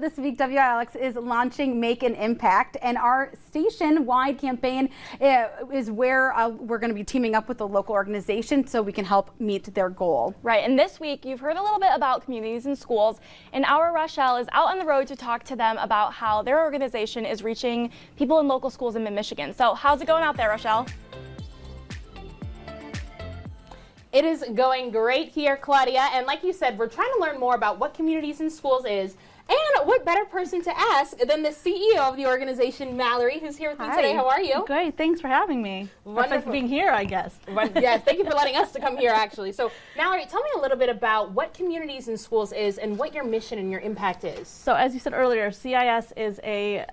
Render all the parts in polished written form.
This week, WILX is launching Make an Impact, and our station-wide campaign is where we're going to be teaming up with a local organization so we can help meet their goal. Right, and this week you've heard a little bit about communities and schools, and our Rachelle is out on the road to talk to them about how their organization is reaching people in local schools in Mid-Michigan. So how's it going out there, Rachelle? It is going great here, Claudia, and like you said, we're trying to learn more about what communities and schools is. And what better person to ask than the CEO of the organization, Mallory, who's here with me today. How are you? Great. Thanks for having me. Wonderful. For being here, I guess. Yes, thank you for letting us to come here, actually. So, Mallory, tell me a little bit about what communities and schools is and what your mission and your impact is. So, as you said earlier, CIS is a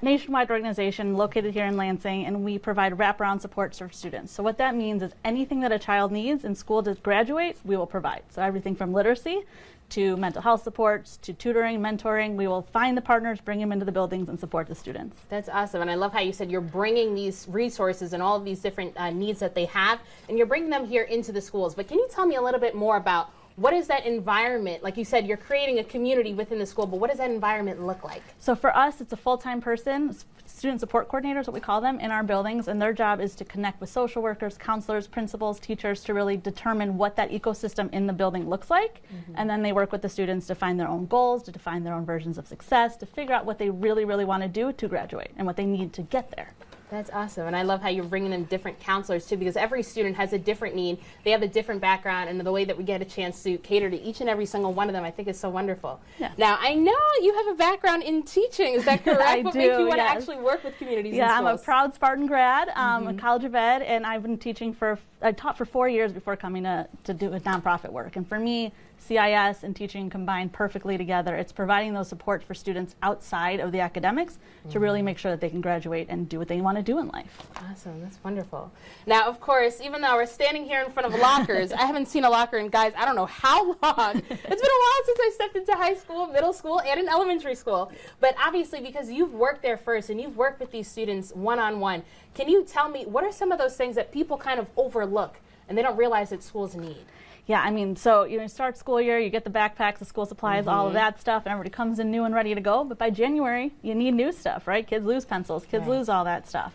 nationwide organization located here in Lansing, and we provide wraparound support for students. So what that means is anything that a child needs in school to graduate, we will provide. So everything from literacy to mental health supports, to tutoring, mentoring. We will find the partners, bring them into the buildings, and support the students. That's awesome, and I love how you said you're bringing these resources and all of these different needs that they have, and you're bringing them here into the schools. But can you tell me a little bit more about what is that environment? Like you said, you're creating a community within the school, but what does that environment look like? So for us, it's a full-time person, student support coordinators, what we call them, in our buildings, and their job is to connect with social workers, counselors, principals, teachers to really determine what that ecosystem in the building looks like. And then they work with the students to find their own goals, to define their own versions of success, to figure out what they really, really want to do to graduate and what they need to get there. That's awesome, and I love how you're bringing in different counselors too, because every student has a different need, they have a different background, and the way that we get a chance to cater to each and every single one of them, I think is so wonderful. Yeah. Now, I know you have a background in teaching, is that correct? I what do, makes you want to yes. actually work with communities and Yeah, schools? I'm a proud Spartan grad, a College of Ed, and I've been teaching I taught for 4 years before coming to do nonprofit work. And for me, CIS and teaching combine perfectly together. It's providing those supports for students outside of the academics to really make sure that they can graduate and do what they want to do in life. Awesome, that's wonderful. Now, of course, even though we're standing here in front of lockers, I haven't seen a locker in, guys, I don't know how long. It's been a while since I stepped into high school, middle school, and in elementary school. But obviously, because you've worked there first and you've worked with these students one-on-one, can you tell me what are some of those things that people kind of overlook and they don't realize that schools need? Yeah, I mean, so you start school year, you get the backpacks, the school supplies, all of that stuff, and everybody comes in new and ready to go. But by January, you need new stuff, right? Kids lose pencils, kids lose all that stuff.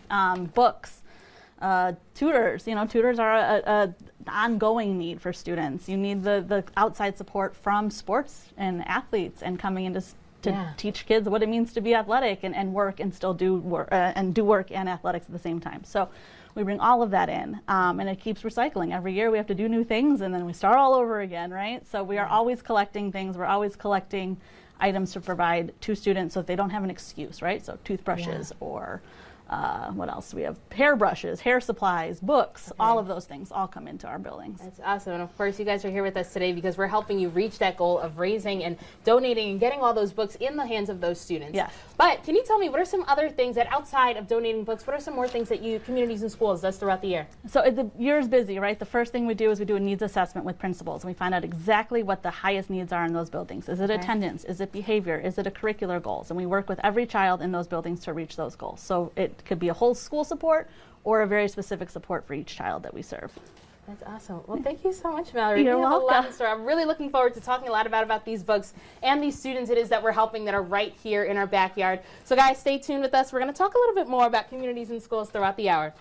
Books, tutors. Tutors are an ongoing need for students. You need the outside support from sports and athletes and coming in to teach kids what it means to be athletic and work and still do work and athletics at the same time. So we bring all of that in, and it keeps recycling. Every year we have to do new things, and then we start all over again, right? So we are always collecting things. We're always collecting items to provide to students so that they don't have an excuse, right? So toothbrushes or what else? We have hairbrushes, hair supplies, books, all of those things all come into our buildings. That's awesome. And of course, you guys are here with us today because we're helping you reach that goal of raising and donating and getting all those books in the hands of those students. Yes. But can you tell me what are some other things that outside of donating books, what are some more things that communities and schools does throughout the year? So the year is busy, right? The first thing we do is we do a needs assessment with principals, and we find out exactly what the highest needs are in those buildings. Is it attendance? Is it behavior? Is it a curricular goals? And we work with every child in those buildings to reach those goals. So it could be a whole school support or a very specific support for each child that we serve. That's awesome. Well, thank you so much, Mallory. You're welcome. I'm really looking forward to talking a lot about these books and these students it is that we're helping that are right here in our backyard. So guys, stay tuned with us. We're going to talk a little bit more about communities and schools throughout the hour.